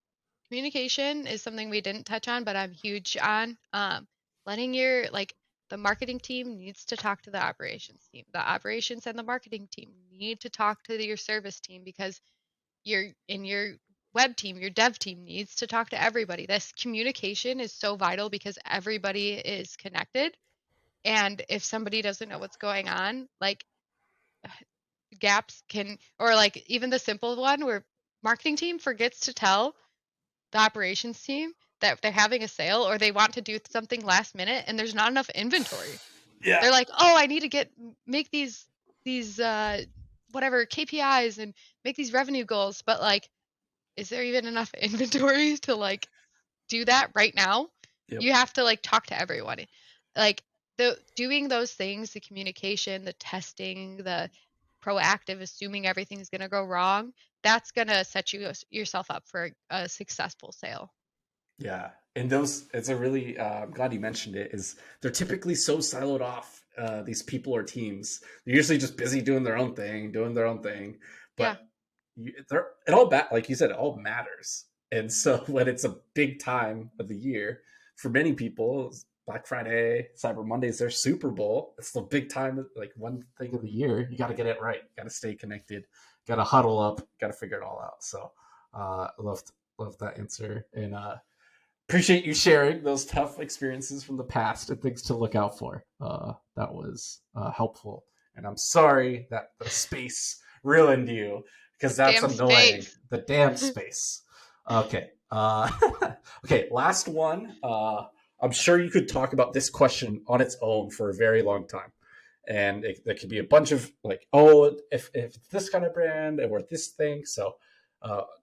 is something we didn't touch on, but I'm huge on. Letting the marketing team needs to talk to the operations team. The operations and the marketing team need to talk to your service team because your web team, your dev team needs to talk to everybody. This communication is so vital because everybody is connected. And if somebody doesn't know what's going on, like gaps can, or like even the simple one where marketing team forgets to tell the operations team that they're having a sale or they want to do something last minute and there's not enough inventory. yeah, They're like, "Oh, I need to make these whatever KPIs and make these revenue goals." But like, is there even enough inventory to like do that right now? yep, You have to like talk to everyone. Like the doing those things, the communication, the testing, the proactive assuming everything's going to go wrong, that's going to set yourself up for a successful sale. yeah. And those, it's a really, I'm glad you mentioned it, is they're typically so siloed off, these people or teams. They're usually just busy doing their own thing, Yeah. but it all like you said, it all matters. And so when it's a big time of the year for many people, Black Friday, Cyber Mondays, their Super Bowl, it's the big time, like one thing of the year. You got to get it right, got to stay connected, got to huddle up, got to figure it all out. So love that answer, and appreciate you sharing those tough experiences from the past and things to look out for. That was helpful, and I'm sorry that the space ruined you, because that's Damn annoying. space. The damn space. Okay. Okay. Last one. I'm sure you could talk about this question on its own for a very long time, and there could be a bunch of like, oh, if it's this kind of brand or this thing. So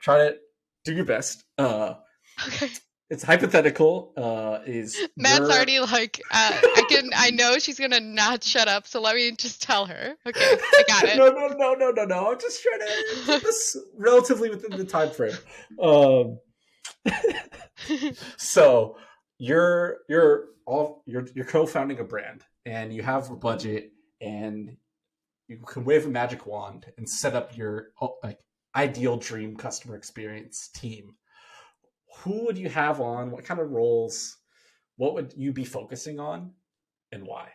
try to do your best. Okay. It's hypothetical. Is Matt's your already like, I know she's gonna not shut up, so let me just tell her. Okay, I got it. no. I'm just trying to keep us relatively within the time frame. Um, so you're co-founding a brand and you have a budget and you can wave a magic wand and set up your like ideal dream customer experience team. Who would you have on? What kind of roles? What would you be focusing on, and why?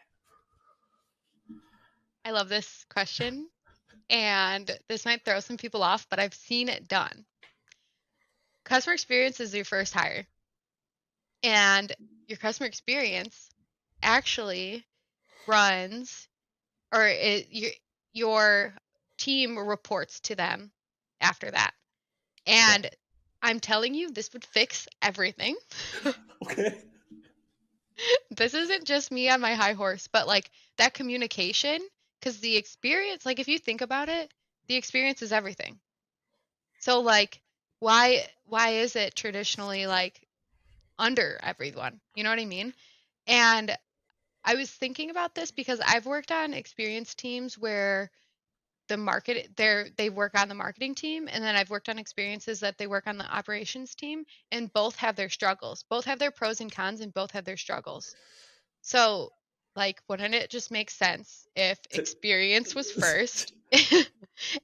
I love this question, and this might throw some people off, but I've seen it done. Customer experience is your first hire, and your customer experience actually runs, or your team reports to them after that. Yeah. And I'm telling you, this would fix everything. Okay. This isn't just me on my high horse, but like that communication, because the experience, like if you think about it, the experience is everything. So like why is it traditionally like under everyone? You know what I mean? And I was thinking about this because I've worked on experience teams where they work on the marketing team, and then I've worked on experiences that they work on the operations team, and both have their struggles. Both have their pros and cons and both have their struggles. So, like, wouldn't it just make sense if experience was first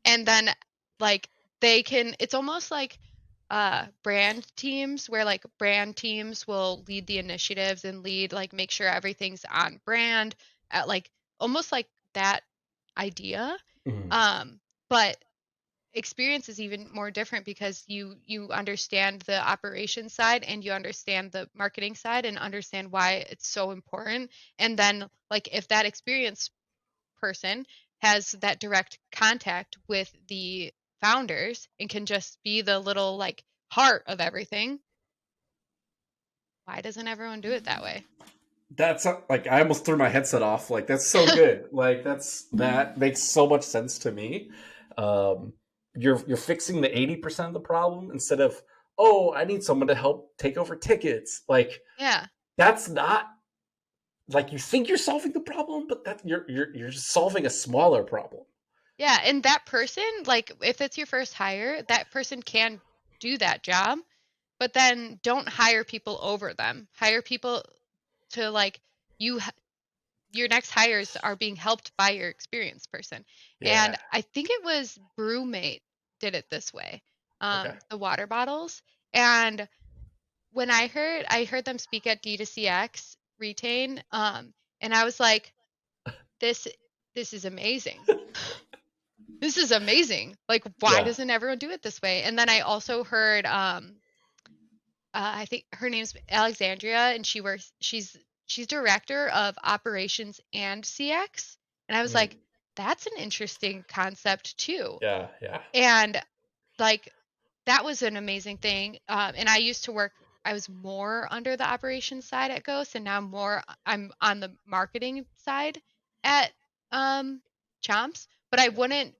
and then, like, it's almost like brand teams where, like, brand teams will lead the initiatives and like, make sure everything's on brand at, like, almost like that idea. Mhm. Um, but experience is even more different because you understand the operations side and you understand the marketing side and understand why it's so important. And then like if that experience person has that direct contact with the founders and can just be the little like heart of everything, why doesn't everyone do it that way? That's like I almost threw my headset off. Like that's so good. Like that makes so much sense to me. Um, you're fixing the 80% of the problem instead of, oh, I need someone to help take over tickets. Like Yeah. that's not like you think you're solving the problem, but that you're just solving a smaller problem. Yeah, and that person, like if it's your first hire, that person can do that job, but then don't hire people over them. Hire people to like you your next hires are being helped by your experienced person. And Yeah. I think it was Brewmate did it this way. Okay. The water bottles. And when I heard them speak at D2CX Retain, and I was like, this this is amazing. This is amazing. Like, why Yeah. doesn't everyone do it this way? And then I also heard I think her name's Alexandria, and she's director of operations and CX. And I was Mm. like, that's an interesting concept too. Yeah. Yeah. And like that was an amazing thing. And I was more under the operations side at Ghost, and now I'm on the marketing side at Chomps. But I wouldn't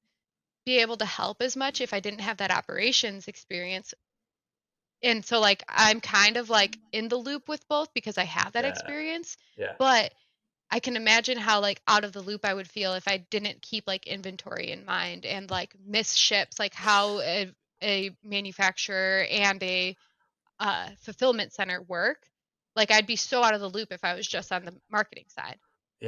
be able to help as much if I didn't have that operations experience. And so like I'm kind of like in the loop with both because I have that Yeah. experience, Yeah. but I can imagine how like out of the loop I would feel if I didn't keep like inventory in mind and like miss ships, like how a manufacturer and a fulfillment center work. Like I'd be so out of the loop if I was just on the marketing side.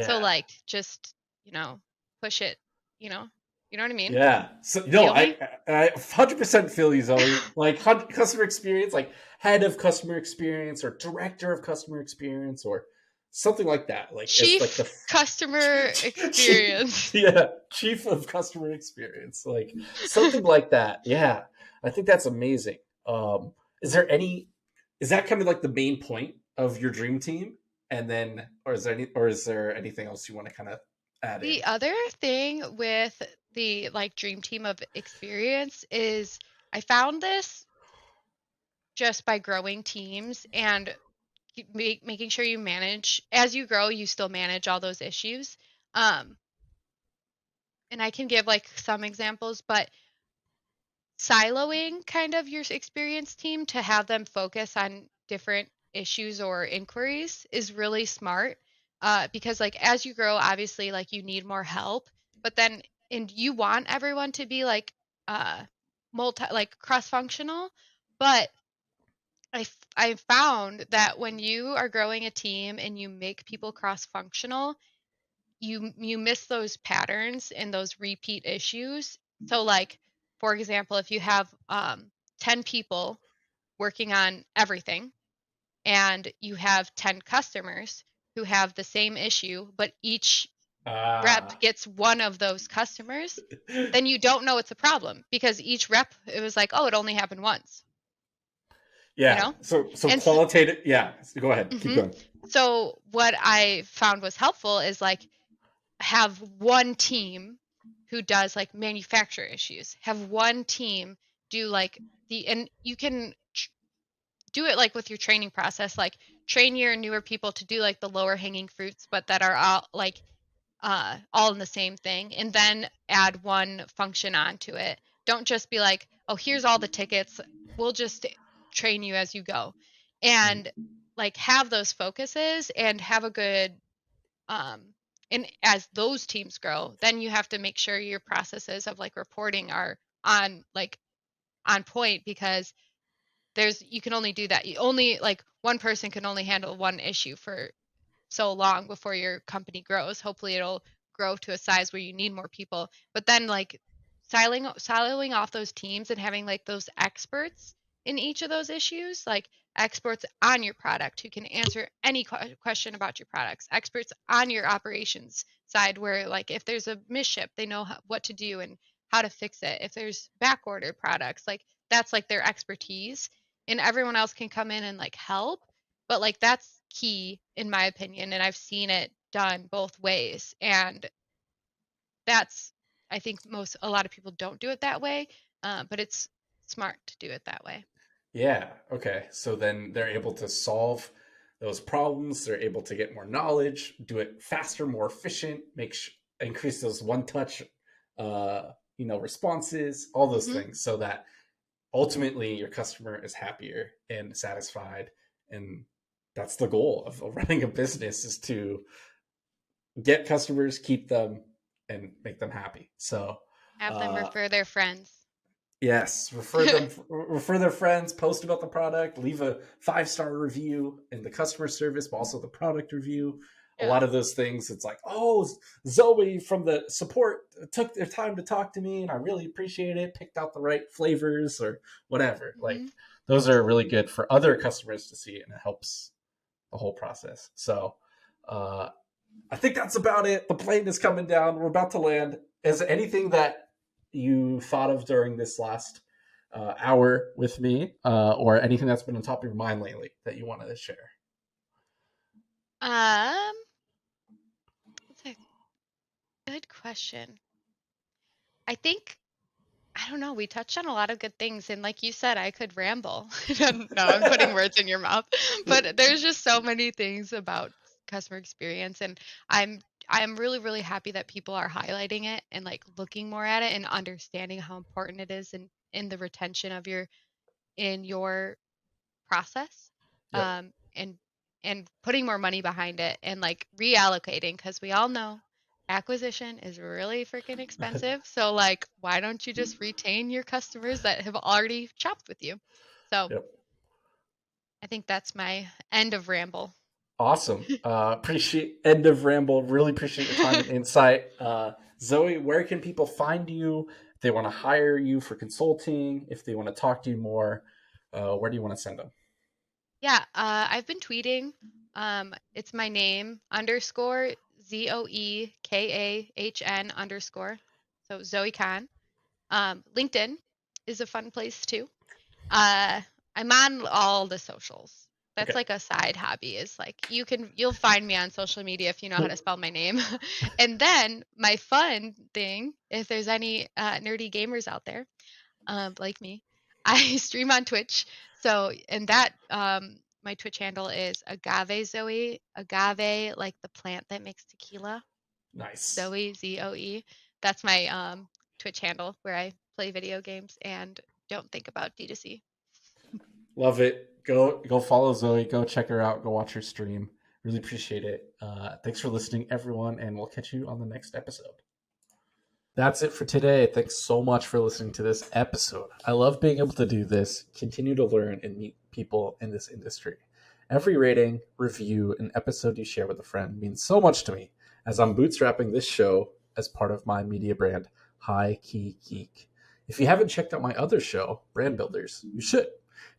So Yeah. like just, you know, push it, you know, you know what I mean? Yeah. So no, Feel me? I 100% feel you, Zoe. Like customer experience, like head of customer experience or director of customer experience or something like that. Like it's like Chief the customer experience. yeah, chief of customer experience, like something like that. Yeah, I think that's amazing. Is there any? Is that kind of like the main point of your dream team? And then, or is there anything else you want to kind of add in? The other thing with the like dream team of experience is I found this just by growing teams and making sure you manage as you grow, you still manage all those issues. Um, and I can give like some examples, but siloing kind of your experience team to have them focus on different issues or inquiries is really smart, because like as you grow obviously like you need more help, but then and you want everyone to be like uh multi like cross functional, but I found that when you are growing a team and you make people cross functional, you miss those patterns and those repeat issues. So like for example, if you have 10 people working on everything and you have 10 customers who have the same issue, but each rep Ah, gets one of those customers, then you don't know it's a problem because each rep it was like, oh, it only happened once, you yeah. know? So And qualitative. Yeah. Go ahead. Keep mhm. going. So what I found was helpful is like have one team who does like manufacturer issues, have one team do like and you can do it like with your training process, like train your newer people to do like the lower hanging fruits, but that are all in the same thing, and then add one function onto it. Don't just be like, oh, here's all the tickets. We'll just train you as you go. And like have those focuses and have a good um and as those teams grow, then you have to make sure your processes of like reporting are on point, because you can only do that. You only like one person can only handle one issue for so long before your company grows. Hopefully it'll grow to a size where you need more people. But then like siloing off those teams and having like those experts in each of those issues, like experts on your product who can answer any question about your products, experts on your operations side where like if there's a misship, they know what to do and how to fix it. If there's back order products, like that's like their expertise, and everyone else can come in and like help, but like that's key in my opinion, and I've seen it done both ways. And that's, I think a lot of people don't do it that way, but it's smart to do it that way. Yeah. Okay. So then they're able to solve those problems. They're able to get more knowledge, do it faster, more efficient, increase those one-touch, responses, all those Mm-hmm. things, so that ultimately your customer is happier and satisfied. And that's the goal of running a business, is to get customers, keep them, and make them happy. So, Have them uh, refer their friends. yes, refer their friends, post about the product, leave a 5-star review in the customer service, but also the product review. A Yeah. lot of those things, it's like, oh, Zoe from the support took their time to talk to me, and I really appreciate it. Picked out the right flavors or whatever. Like, Mm-hmm. those are really good for other customers to see, and it helps the whole process. So, uh, I think that's about it. The plane is coming down. We're about to land. Is there anything that you thought of during this last hour with me, or anything that's been on top of your mind lately that you wanted to share? um that's a good question. I think, I don't know, we touched on a lot of good things, and like you said, I could ramble. No, I'm putting words in your mouth. But there's just so many things about customer experience, and I'm I'm really really happy that people are highlighting it and like looking more at it and understanding how important it is in the retention of your process, Yep. and putting more money behind it and like reallocating, because we all know acquisition is really freaking expensive. So like, why don't you just retain your customers that have already shopped with you? So Yep. I think that's my end of ramble. Awesome. Appreciate end of ramble. Really appreciate your time and insight. Zoe, where can people find you if they want to hire you for consulting? If they want to talk to you more, where do you want to send them? Yeah, I've been tweeting. It's my name underscore ZoeKahn underscore. So Zoe Kahn. LinkedIn is a fun place too. Uh, I'm on all the socials. That's Okay. like a side hobby. Is like you'll find me on social media if you know how to spell my name. And then my fun thing, if there's any nerdy gamers out there, like me, I stream on Twitch. So and that my Twitch handle is Agave Zoe. Agave, like the plant that makes tequila. Nice. Zoe, Zoe. That's my Twitch handle where I play video games and don't think about D2C. Love it. Go follow Zoe. Go check her out. Go watch her stream. Really appreciate it. Thanks for listening, everyone, and we'll catch you on the next episode. That's it for today. Thanks so much for listening to this episode. I love being able to do this, continue to learn, and meet people in this industry. Every rating, review, and episode you share with a friend means so much to me, as I'm bootstrapping this show as part of my media brand, High Key Geek. If you haven't checked out my other show, Brand Builders, you should.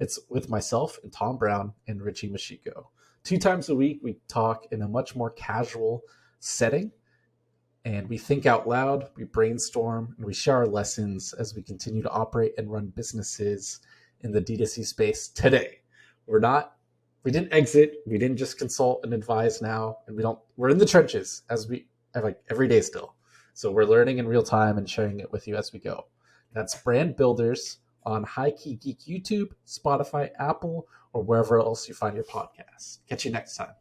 It's with myself and Tom Brown and Richie Machiko. 2 times a week, we talk in a much more casual setting, and we think out loud, we brainstorm, and we share our lessons as we continue to operate and run businesses in the D2C space today. We didn't exit, we didn't just consult and advise now, and we're in the trenches as we like every day still. So we're learning in real time and sharing it with you as we go. That's Brand Builders on High Key Geek YouTube, Spotify, Apple, or wherever else you find your podcasts. Catch you next time.